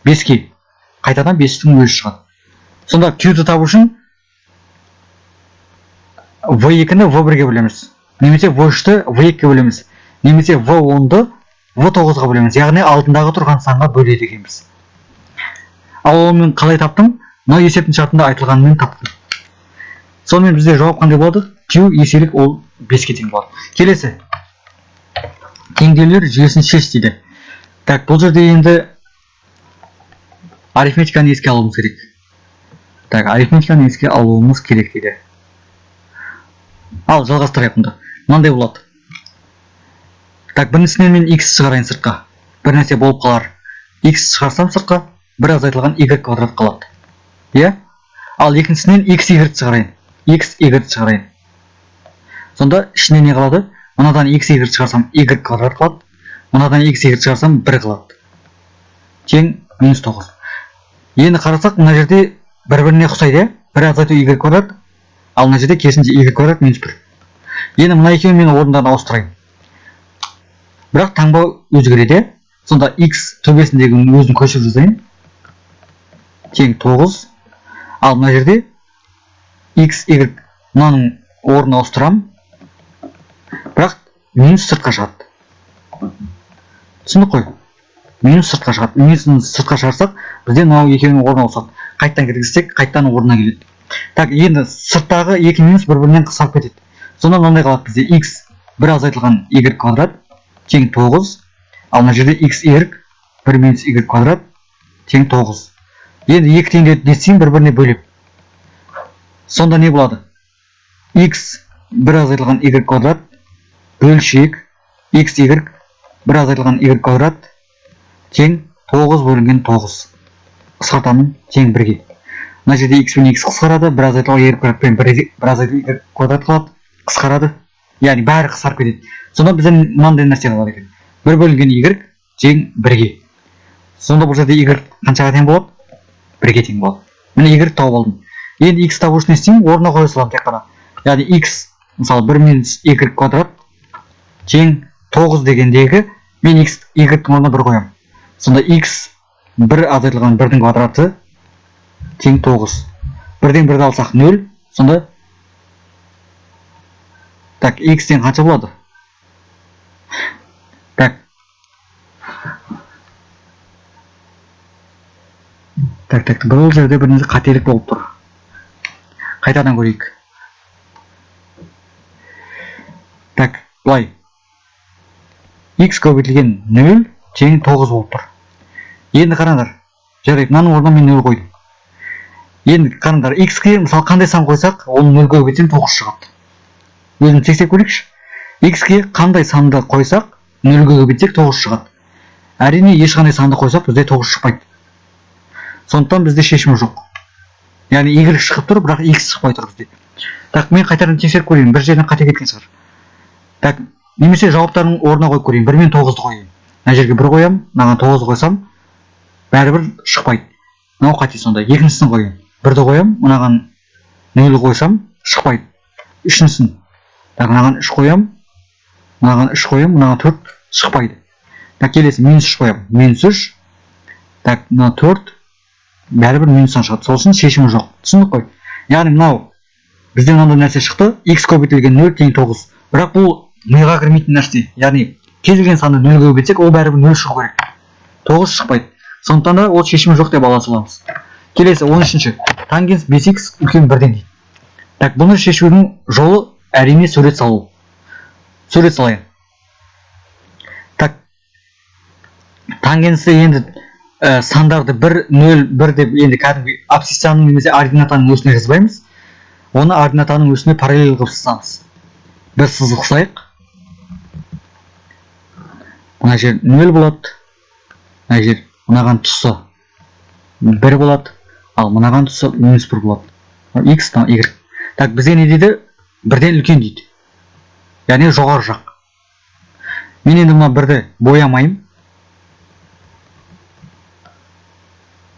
5-ге. Қайтадан 5-тің өзі шығады. Сонда Q-ді табу үшін V2-ні V1-ге бөлеміз. Немесе V3-ті V2-ге бөлеміз. Немесе V10-ды V9-ға бөлеміз. Яғни алдындағы тұрған санға бөледі екенбіз. Ал оны қалай таптым? Мына есептің шартында айтылғанымен таптым. Сонымен бізде жауап қандай болады? Q еселік ол 5-ге тең болады. Келесі. Теңдеулер жүйесін шеш дейді. Так, бұл жерде енді арифметиканы еске алуымыз керек. Так, арифметиканы еске алуымыз керек дейді. Ал жалғастырайық мұнда. Мынандай болады. Так, біріншісінен мен x шығарайын сыртқа. Бір нәрсе болып қалар. X шығарсам сыртқа, бір азайтылған y квадрат қалады. Иә? Ал екіншісінен x y шығарайын. X y шығарайын. Сонда ішіне не қалады? Мынадан x y шығарсам y квадрат қалады. Мынадан x y шығарсам 1 қалады. Тең минус 9. Енді қарасақ, мына жерде бір-біріне ұқсайды. Бір азайту y квадрат, ал мына жерде керісінше y квадрат минус 1. Енді мына екеуін мен орындарын ауыстырайын. Бірақ таңба өзгереді. Сонда x төбесіндегі өзін көшіріп жазайын. Тең 9. Ал мына жерде x y мынаның орнына ауыстырам. минус сыртқа шығады. Түсіндік қой? Минус сыртқа шығады. Минусын сыртқа шығарсақ, бізде мынау екеуінің орнына ауысады. Қайттан кіргізсек, қайттан орнына келеді. Так, енді сырттағы екі минус бір-бірінен қысқарып кетеді. Сонда мынандай қалады бізде x бір азайтылған y квадрат тең 9, ал мына жерде x y 1 минус y квадрат тең 9. Енді екі теңдерді десең бір-біріне бөлеп. Сонда не болады? X бір азайтылған y квадрат бөлшек x y бір азайтылған y квадрат тең 9 бөлінген 9. Қысқартамын тең 1-ге. Мына жерде x пен x қысқарады, бір азайтылған y квадрат пен бір азайтылған y квадрат қалады, қысқарады. Яғни бәрі қысқарып кетеді. Сонда бізден мынандай нәрсе қалады екен. 1 бөлінген y тең 1-ге. Сонда бұл жерде y қаншаға тең болады? 1-ге тең болады. Міне y тауып алдым. Енді x табу үшін не істеймін? Орнына қоя саламын тек қана. Яғни x мысалы 1 минус y квадрат тең 9 дегендегі мен x y-тің орнына 1 қоямын. Сонда x 1 азайтылған 1-дің квадраты тең 9. 1-ден 1-ді алсақ 0. Сонда так, x тең қанша болады? Так, бұл жерде бір нәрсе қателік болып тұр. Қайтадан көрейік. Так, былай. X көбейтілген 0 тең 9 болып тұр. Енді қараңдар. Жарайды, мынаның орнына мен 0 қойдым. Енді қараңдар, x-ке мысалы қандай сан қойсақ, оны 0 көбейтсем 9 шығады. Өзін тексеріп көрейікші. X-ке қандай санды қойсақ, 0 көбейтсек 9 шығады. Әрине, ешқандай санды қойсақ, бізде 9 шықпайды. Сондықтан бізде шешімі жоқ. Яғни y шығып тұр, бірақ x шықпай тұр бізде. Так, мен қайтадан тексеріп көрейін, бір жерден қате кеткен шығар. Так, немесе жауаптарын орнына қойып көрейін, 1 мен 9-ды қойайын. Мына жерге 1 қоямын, мынаған 9 қойсам, бәрібір шықпайды. Мынау қате сонда. Екіншісін қояйын. 1-ді қоямын, мынаған 0 қойсам, шықпайды. Үшіншісін. Так, мынаған 3 қоямын, мынаған 3 қоямын, мынаған 4 шықпайды. Так, келесі минус 3 қоямын. Минус 3. Так, мына 4 бәрібір минустан шығады. Сол үшін шешімі жоқ. Түсіндік қой? Яғни мынау бізден мынандай нәрсе шықты. X көбейтілген 0 тең 9. Бірақ бұл миға кірмейтін нәрсе. Яғни кез келген санды 0 көбейтсек, ол бәрібір 0 шығу керек. 9 шықпайды. Сондықтан да ол шешімі жоқ деп ала саламыз. Келесі 13-ші. Тангенс 5x үлкен 1-ден дейді. Так, бұны шешудің жолы әрине сурет салу. Сурет салайын. Так, тангенсті енді сандарды 1, 0, 1 деп енді кәдімгі абсциссаның немесе ординатаның өсіне жазбаймыз. Оны ординатаның өсіне параллель қылып сызамыз. Бір сызық қысайық. Мына жер 0 болады. Мына жер мынаған тұсы 1 болады. Ал мынаған тұсы минус 1 болады. X там y. Так, бізге не дейді? 1-ден үлкен дейді. Яғни жоғары жақ. Мен енді мына 1-ді боямайым.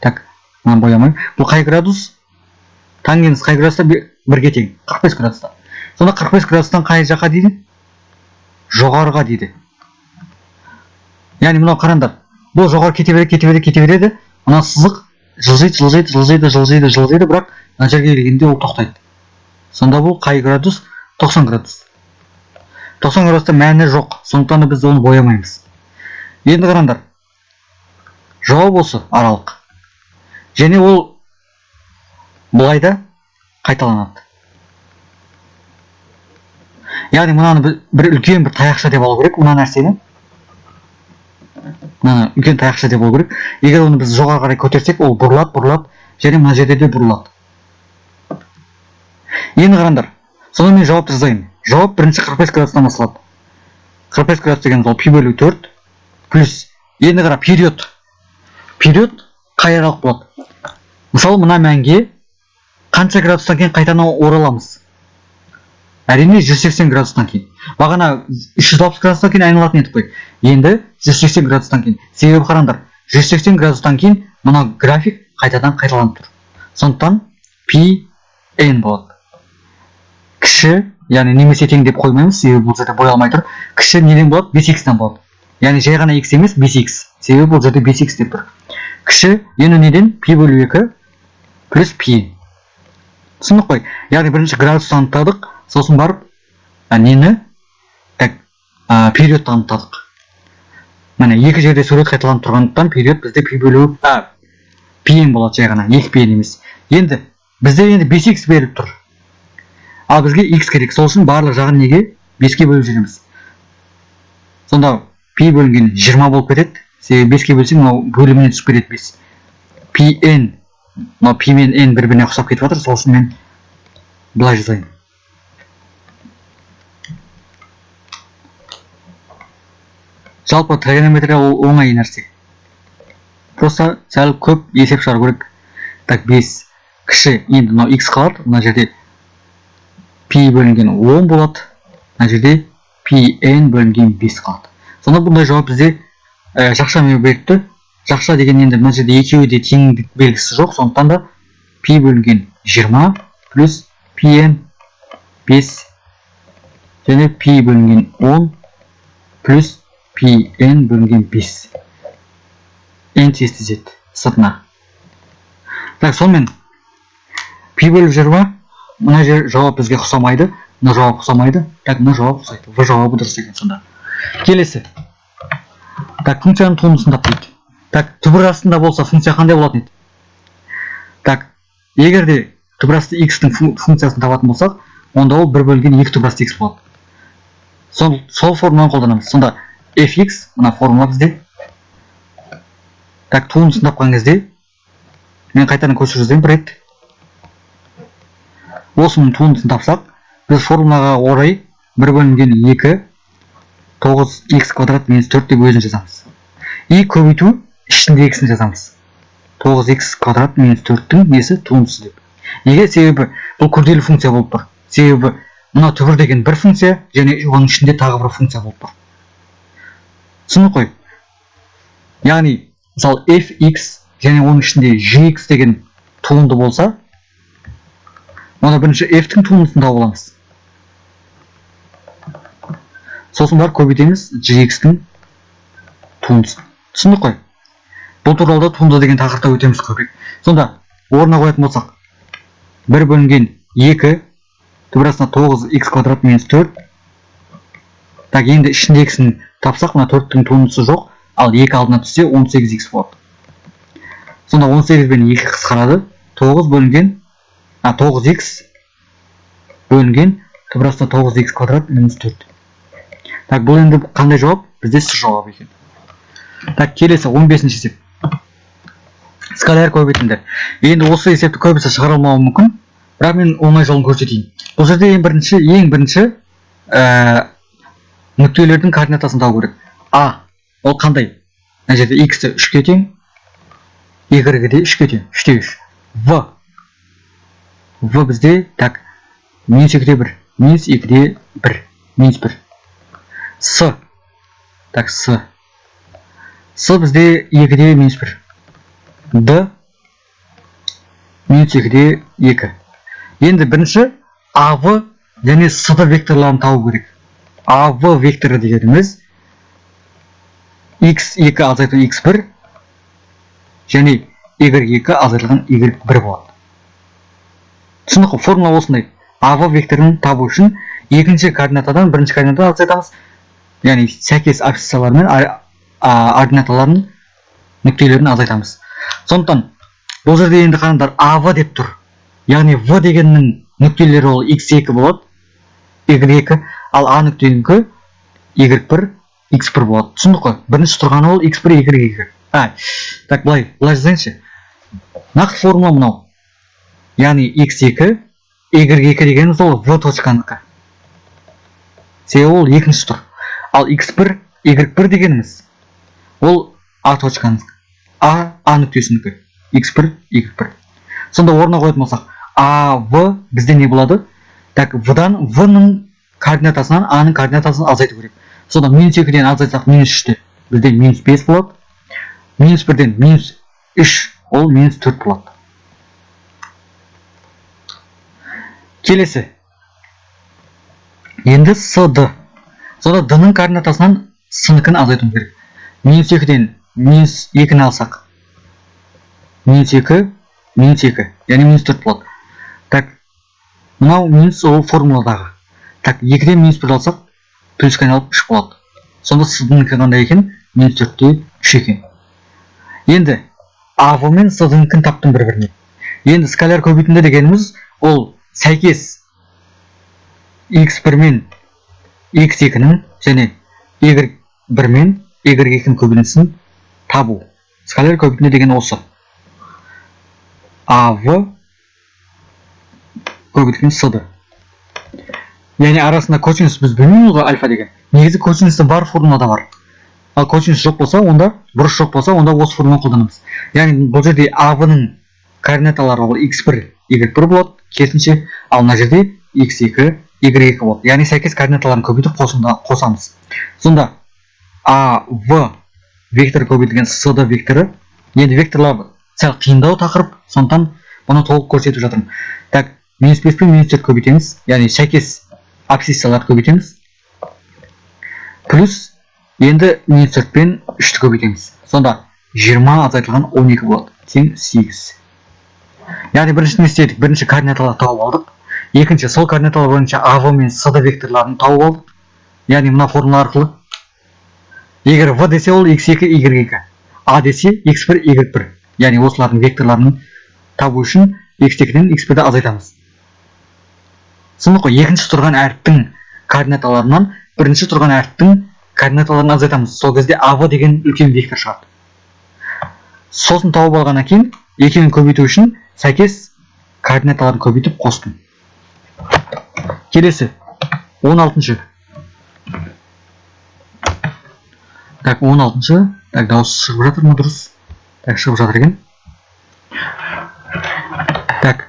Так, мына боямайым. Бұл қай градус? Тангенс қай градуста? 1-ге тең. 45 градуста. Сонда 45 градустан қай жаққа дейді? Жоғарыға дейді. Яғни мынау қараңдар. Бұл жоғары кете береді. Мына сызық жылжиды, бірақ мына жерге келгенде ол тоқтайды. Сонда бұл қай градус? 90 градус. 90 градуста мәні жоқ. Сондықтан да біз оны боямаймыз. Енді қараңдар. Жауап осы аралық. Және ол бұлайда қайталанады. Яғни мынаны бір үлкен бір таяқша деп алу керек, мына нәрсені. Мына үлкен таяқша деп алу керек. Егер оны біз жоғары қарай көтерсек, ол бұрылады, және мына жерде де бұрылады. Енді қараңдар. Сонда мен жауапты жазайын. Жауап бірінші 45 градустан басталады. 45 градус деген ол π/4 плюс. Енді қара период. Период қай аралық болады? Мысалы мына мәнге қанша градустан кейін қайтадан ораламыз? Әрине 180 градустан кейін. Бағана 360 градустан кейін айналатын едік қой. Енді 180 градустан кейін. Себебі қараңдар, 180 градустан кейін мына график қайтадан қайталанып тұр. Сондықтан πn болады. Кіші, яғни немесе тең деп қоймаймыз, себебі бұл жерде боялмай тұр. Кіші неден болады? 5x-тен болады. Яғни жай ғана x емес, 5x. Себебі бұл жерде 5x деп тұр. Кіші енді неден? π/2 плюс π. Түсіндік қой? Яғни бірінші градусты анықтадық, сосын барып нені? Так, периодты анықтадық. Міне екі жерде сурет қайталанып тұрғандықтан период бізде пи бөлу пн болады, жай ғана 2pn емес. Енді бізде енді 5x беріліп тұр. Ал бізге x керек. Сол үшін барлық жағын неге 5-ке бөліп жүреміз. Сонда пи бөлінген 20 болып кетеді. Себебі 5-ке бөлсең, мынау бөліміне түсіп кетеді 5. pn, мынау пи мен n бір-біріне ұқсап кетіп жатыр. Сол үшін мен былай жазайын. Жалпы тригонометрия ол оңай нәрсе. Просто сәл көп есеп шығару керек. Так, 5 кіші, енді мынау x қалады. Мына жерде пи бөлінген 10 болады. Мына жерде pn бөлінген 5 қалады. Сонда бұндай жауап бізде жақшамен берікті. Жақша деген енді мына жерде екеуі де теңдік белгісі жоқ. Сондықтан да пи бөлінген 20 плюс pn 5 және пи бөлінген 10 плюс pn бөлінген 5. n тесті зет сыртына. Так, сонымен пи бөліп 20, мына жер жауап бізге ұқсамайды, мына жауап ұқсамайды. Так, мына жауап ұқсайды. В жауабы дұрыс екен сонда. Келесі. Так, функцияның туындысын тапты. Так, түбір астында болса функция қандай болатын еді? Так, егер де түбір асты x-тің функциясын табатын болсақ, онда ол 1 бөлінген 2 түбір асты x болады. Сол формуланы қолданамыз. Сонда fx, мына формула бізде. Так, туындысын тапқан кезде мен қайтадан көшіріп жазайын бір рет. Осының туындысын тапсақ, біз формулаға орай 1 бөлінген 2 9x квадрат минус 4 деп өзін жазамыз. И көбейту ішіндегісін жазамыз. 9x квадрат минус 4-тің несі туындысы деп. Неге? Себебі бұл күрделі функция болып тұр. Себебі мына түбір деген бір функция және оның ішінде тағы бір функция болып тұр. Түсініп қой. Яғни, мысалы fx және оның ішінде gx деген туынды болса, онда бірінші f-тің туындысын тауып аламыз. Сосын бар көбейтеміз gx-тің туындысын. Түсініп қой. Бұл туралы да туынды деген тақырыпта өтеміз көбірек. Сонда орнына қоятын болсақ, 1 бөлінген 2 түбір астына 9x квадрат минус 4. Так, енді ішіндегісін тапсақ, мына 4-тің туындысы жоқ, ал 2 алдына түссе 18x болады. Сонда 18 бен 2 қысқарады. 9x бөлінген түбір астына 9x квадрат минус 4. Так, бұл енді қандай жауап? Бізде с жауабы екен. Так, келесі 15-ші есеп. Скаляр көбейтіндер. Енді осы есепті көбісі шығара алмауы мүмкін, бірақ мен оңай жолын көрсетейін. Бұл жерде ең бірінші нүктелердің координатасын табу керек. А, ол қандай? Мына жерде x-ті 3-ке тең, y-ге де 3-ке тең, 3-те 3. В бізде, так, минус 2-де 1, минус 2-де 1, минус 1. С, так, С бізде 2-де минус 1. Д минус 2-де 2. Енді бірінші АВ және С-ді векторларын табу керек. АВ векторы дегеніміз x2 азайтылған x1 және y2 азайтылған y1 болады. Түсінік, формула осындай. АВ векторын табу үшін екінші координатадан бірінші координатадан азайтамыз. Яғни сәйкес абсциссалар мен ординаталардың нүктелерін азайтамыз. Сондықтан бұл жерде енді қараңдар АВ деп тұр. Яғни В дегеннің нүктелері ол x2 болады, y2, ал А нүктенікі y1, x1 болады. Түсіндік қой? Бірінші тұрғаны ол x1, y2. Так, былай жазайыншы. Нақты формула мынау. Яғни x2, y2 дегеніміз ол В точканыкі. Себебі ол екінші тұр. Ал x1, y1 дегеніміз ол А точканыкі. А нүктесінікі. x1, y1. Сонда орнына қоятын болсақ, АВ бізде не болады? Так, В-дан В-ның координатасынан А-ның координатасын азайту керек. Сонда минус 2-ден азайтсақ минус 3-те бізде минус 5 болады. Минус 1-ден минус 3, ол минус 4 болады. Келесі. Енді СД. Сонда Д-ның координатасынан С-нікін азайту керек. Минус 2-ден минус 2-ні алсақ. Минус 2, минус 2, яғни минус 4 болады. Так, мынау минус ол формуладағы. Так, 2-ден минус 1 алсақ, плюсқа айналып 3 болады. Сонда сіздіңкі қандай екен? Минус 4-те 3 екен. Енді АВ мен сіздіңкін таптым бір-біріне. Енді скаляр көбейтінді дегеніміз ол сәйкес x1 мен x2-нің және y1 мен y2-нің көбінісін табу. Скаляр көбейтінді деген осы. АВ көбейтілген сд. Яғни арасында косинус біз білмейміз ғой альфа деген. Негізі косинусты бар формулада бар. Ал косинус жоқ болса, онда бұрыш жоқ болса, онда осы формуланы қолданамыз. Яғни бұл жерде АВ-ның координаталары ол x1, y1 болады, керісінше, ал мына жерде x2, y2 болады. Яғни сәйкес координаталарын көбейтіп қосамыз. Сонда АВ вектор көбейтілген сд векторы. Енді векторлар сәл қиындау тақырып, сондықтан бұны толық көрсетіп жатырмын. Так, минус 5 пен минус 4 көбейтеміз, яғни сәйкес абсциссаларды көбейтеміз. Плюс енді минус 4 пен 3-ті көбейтеміз. Сонда 20 азайтылған 12 болады. Тең 8. Яғни бірінші не істедік? Бірінші координаталарды тауып алдық. Екінші сол координаталар бойынша АВ мен сд векторларын тауып алдық. Яғни мына формула арқылы. Егер В десе ол x2, y2. А десе x1, y1. Яғни осылардың векторларын табу үшін x2-ден x1-ді азайтамыз. Сонда екінші тұрған әріптің координаталарынан бірінші тұрған әріптің координаталарын азайтамыз. Сол кезде АВ деген үлкен вектор шығады. Сосын тауып алғаннан кейін екеуін көбейту үшін сәйкес координаталарын көбейтіп қостым. Келесі 16-шы. Так, 16-шы. Так, дауыс шығып жатыр ма дұрыс? Так, шығып жатыр екен. Так,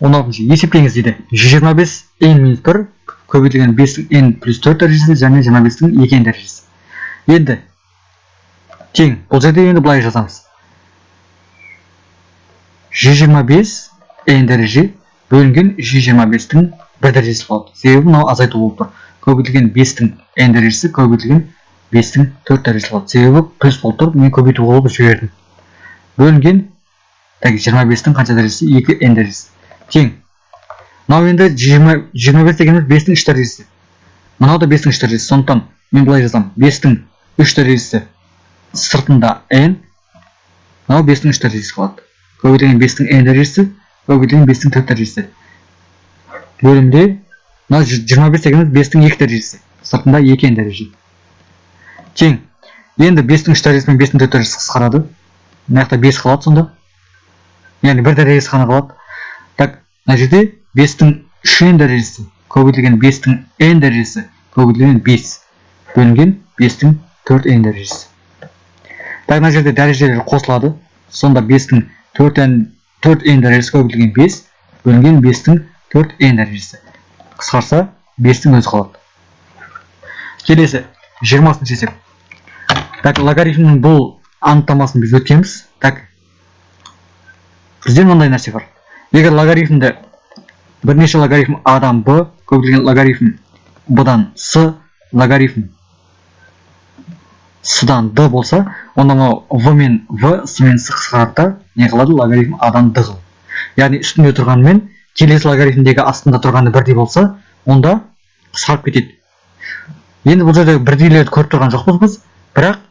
16-шы. Есептеңіз дейді. 125 n-1 көбейтілген 5-тің n плюс 4 дәрежесі және 25-тің 2n дәрежесі. Енді тең. Бұл жерде енді былай жазамыз. 125 n дәреже бөлінген 125-тің 1 дәрежесі болады. Себебі мынау азайту болып тұр. Көбейтілген 5-тің n дәрежесі көбейтілген 5-тің 4 дәрежесі болады. Себебі плюс болып тұр, мен көбейту болып жібердім. Бөлінген 25-тің қанша дәрежесі? 2n дәрежесі. Тең. Мынау енді 25 дегеніміз 5-тің 3 дәрежесі. Мынау да 5-тің 3 дәрежесі. Сондықтан мен былай жазам. 5-тің 3 дәрежесі сыртында n. Мынау 5-тің 3 дәрежесі қалады. Көбейтілген 5-тің n дәрежесі, көбейтілген 5-тің 4 дәрежесі. Бөлімде мынау 25 дегеніміз 5-тің 2 дәрежесі. Сыртында 2n дәреже. Тең. Енді 5-тің 3 дәрежесі мен 5-тің 4 дәрежесі қысқарады. Мына жақта 5 қалады сонда. Яғни 1 дәрежесі ғана қалады. Так, мына жерде 5-тің 3n дәрежесі көбейтілген 5-тің n дәрежесі көбейтілген 5 бөлінген 5-тің 4n дәрежесі. Так, мына жерде дәрежелер қосылады. Сонда 5-тің 4n дәрежесі көбейтілген 5 бөлінген 5-тің 4n дәрежесі. Қысқарса 5-тің өзі қалады. Келесі 20-шы есеп. Так, логарифмнің бұл анықтамасын біз өткенбіз. Так, бізде мынандай нәрсе бар. Егер логарифмді бірнеше логарифм А-дан Б көбейтілген логарифм Б-дан С логарифм С-дан Д болса, онда В мен В, С мен С қысқарады, не қалады? Логарифм А-дан Д қыл. Яғни үстінде тұрғанымен келесі логарифмдегі астында тұрғаны бірдей болса, онда қысқарып кетеді. Енді бұл жерде бірдейлерді көріп тұрған жоқпыз біз, бірақ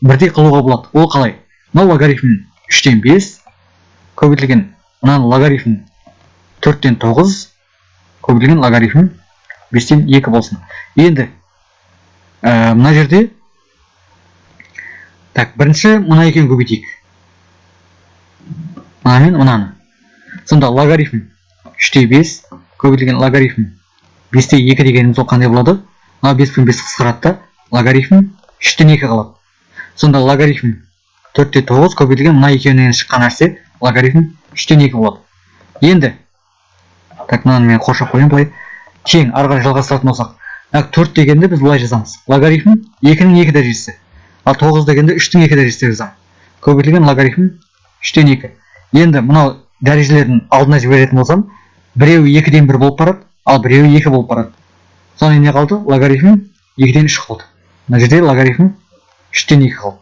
бірдей қылуға болады. Ол қалай? Мынау логарифм 3-тен 5 көбейтілген мынаны логарифм 4-тен 9 көбейтілген логарифм 5-тен 2 болсын. Енді мына жерде так, бірінші мына екеуін көбейтейік. Мына мен мынаны. Сонда логарифм 3-те 5 көбейтілген логарифм 5-те 2 дегеніміз ол қандай болады? Мына 5 пен 5 қысқарады да, логарифм 3-тен 2 қалады. Сонда логарифм 4-те 9 көбейтілген мына екеуінен шыққан нәрсе логарифм 3-тен 2 болады. Енді так, мынаны мен қоршап қояйын былай. Тең ары қарай жалғастыратын болсақ, 4 дегенде біз былай жазамыз. Логарифм 2-нің 2 дәрежесі. Ал 9 дегенде 3-тің 2 дәрежесі жазамын. Көбейтілген логарифм 3-тен 2. Енді мынау дәрежелердің алдына жіберетін болсам, біреуі 2-ден 1 болып барады, ал біреуі 2 болып барады. Соны не қалды? Логарифм 2-ден 3 қалды. Мына жерде логарифм 3-тен 2 қалды.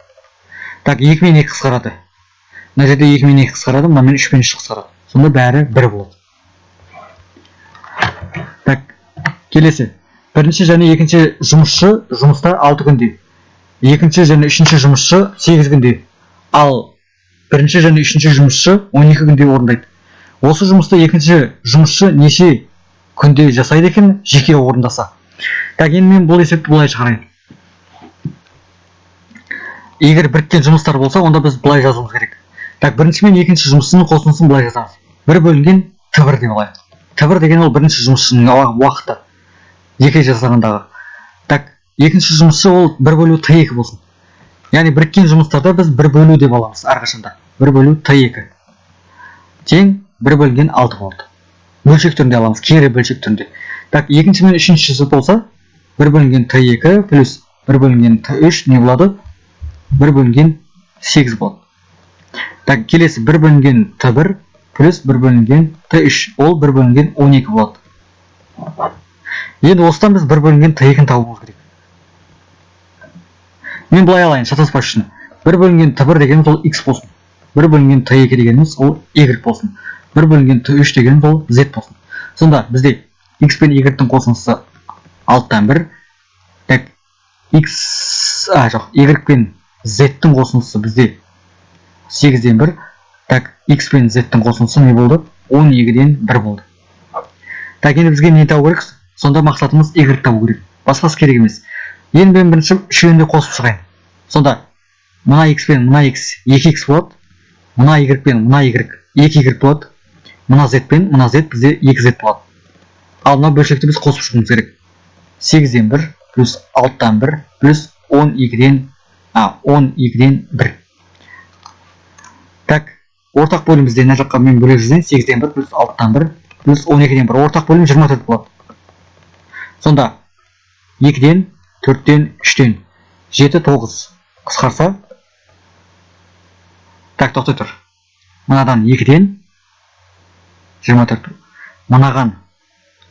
Так, 2 мен 2 қысқарады. Мына жерде 2 мен 2 қысқарады, мына мен 3 мен 3 қысқарады. Сонда бәрі 1 болады. Так, келесі. бірінші және екінші жұмысшы жұмыста 6 күнде, екінші және үшінші жұмысшы 8 күнде, ал бірінші және үшінші жұмысшы 12 күнде орындайды. Осы жұмысты екінші жұмысшы неше күнде жасайды екен жеке орындаса? Так, енді мен бұл есепті былай шығарайын. Егер біріккен жұмыстар болса, онда біз былай жазуымыз керек. Так, бірінші мен екінші жұмысшының қосындысын былай жазамыз. 1 бөлінген Т1 деп алайық. Т1 деген ол бірінші жұмысшының уақыты жеке жасағандағы. Так, екінші жұмысшы ол 1 бөлу Т2 болсын. Яғни біріккен жұмыстарда біз 1 бөлу деп аламыз әрқашанда. 1 бөлу Т2 тең 1 бөлінген 6 болды. Бөлшек түрінде аламыз, кері бөлшек түрінде. Так, екінші мен үшіншісі болса 1 бөлінген Т2 плюс 1 бөлінген Т3 не болады? 1 бөлінген 8 болады. Так, келесі 1 бөлінген Т1 плюс 1 бөлінген Т3, ол 1 бөлінген 12 болады. Енді осыдан біз 1 бөлінген Т2-ні табуымыз керек. Мен былай алайын, шатаспас үшін. 1 бөлінген Т1 дегеніміз ол x болсын. 1 бөлінген Т2 дегеніміз ол y болсын. 1 бөлінген Т3 дегеніміз ол z болсын. Сонда бізде x пен y-тің қосындысы 6-тан 1. Так, y пен z-тің қосындысы бізде 8-ден 1. Так, x пен z-тің қосындысы не болды? 12-ден 1 болды. Так, енді бізге не табу керек? Сонда мақсатымыз y табу керек. Басқасы керек емес. Енді мен бірінші үшеуін де қосып шығайын. Сонда мына x пен мына x 2x болады. Мына y пен мына y 2y болады. Мына z пен мына z бізде 2z болады. Ал мына бөлшекті біз қосып шығуымыз керек. 8-ден 1 плюс 6-тан 1 плюс 12-ден 1. Так, ортақ бөлім бізде мына жаққа мен бөлек жазайын. 8-ден 1 плюс 6-тан 1 плюс 12-ден 1. Ортақ бөлім 24 болады. Сонда 2-ден 4-ден 3-ден 7 9 қысқарса. Так, тоқтай тұр. Мынадан 2-ден 24. Мынаған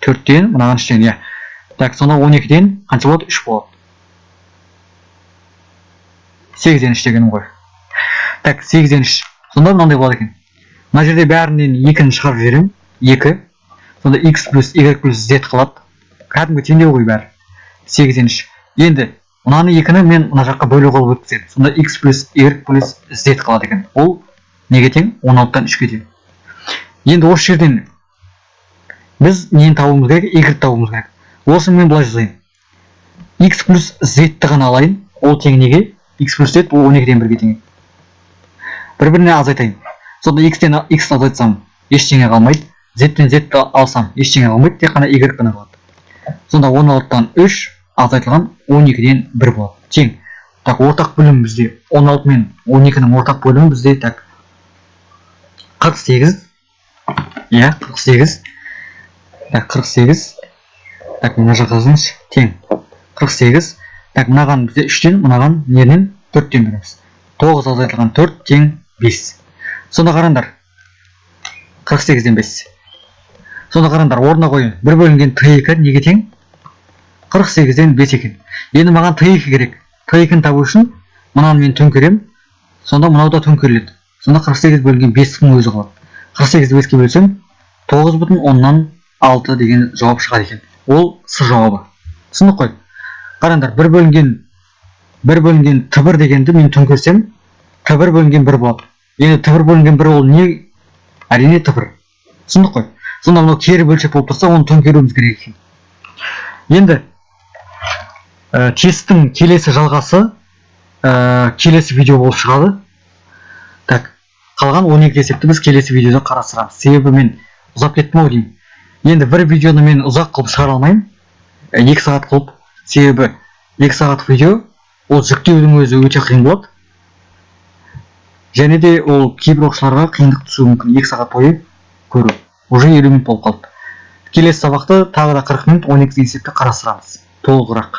4-ден, мынаған 3-ден, иә. Так, сонда 12-ден қанша болады? 3 болады. 8-ден 3 дегенім ғой. Так, 8-ден 3. Сонда мынандай болады екен. Мына жерде бәрінен 2-ні шығарып жіберемін. 2. Сонда x плюс y плюс z қалады. Кәдімгі теңдеу ғой бәрі. 8-ден 3. Енді мынаны 2-ні мен мына жаққа бөлу қылып өткіземін. Сонда x плюс y плюс z қалады екен. Ол неге тең? 16-тан 3-ге тең. Енді осы жерден біз нені табуымыз керек? Y табуымыз керек. Осыны мен былай жазайын. X плюс z-ті ғана алайын. Ол тең неге? X плюс z ол 12-ден 1-ге тең. Бір-біріне азайтайын. Сонда x-тен x азайтсам ештеңе қалмайды. Z-тен z-ті алсам ештеңе қалмайды. Тек қана y ғана қалады. Сонда 16-тан 3 азайтылған 12-ден 1 болады. Тең. Так, ортақ бөлім бізде 16 мен 12-нің ортақ бөлімі бізде так 48. Иә, 48. Так, 48. Так, мына жаққа жазыңыз. Тең. 48. Так, мынаған бізде 3-тен, мынаған нерінен 4-тен береміз. 9 азайтылған 4 тең 5. Сонда қараңдар. 48-ден 5. Сонда қараңдар, орнына қойын. 1 бөлінген Т2 неге тең? 48-ден 5 екен. Енді маған Т2 керек. Т2-ні табу үшін мынаны мен төңкерем. Сонда мынау да төңкеріледі. Сонда 48 бөлінген 5-тің өзі қалады. 48-ді 5-ке бөлсем 9,6 деген жауап шығады екен. Ол С жауабы. Түсіндік қой. Қараңдар, 1 бөлінген Т1 дегенді мен төңкерсем Т1 бөлінген 1 болады. Енді Т1 бөлінген 1 ол не? Әрине Т1. Түсіндік қой. Сонда мынау кері бөлшек болып тұрса, оны төңкеруіміз керек екен. Енді тесттің келесі жалғасы келесі видео болып шығады. Так, қалған 12 есепті біз келесі видеода қарастырамыз. Себебі мен ұзап кеттім ау деймін. Енді бір видеоны мен ұзақ қылып шығара алмаймын. 2 сағат қылып. Себебі 2 сағат видео ол жүктеудің өзі өте қиын болады. Және де ол кейбір оқушыларға қиындық түсуі мүмкін. 2 сағат бойы көру. Уже 50 минут болып қалды. Келесі сабақта тағы да 40 минут 12 есепті қарастырамыз. Толығырақ.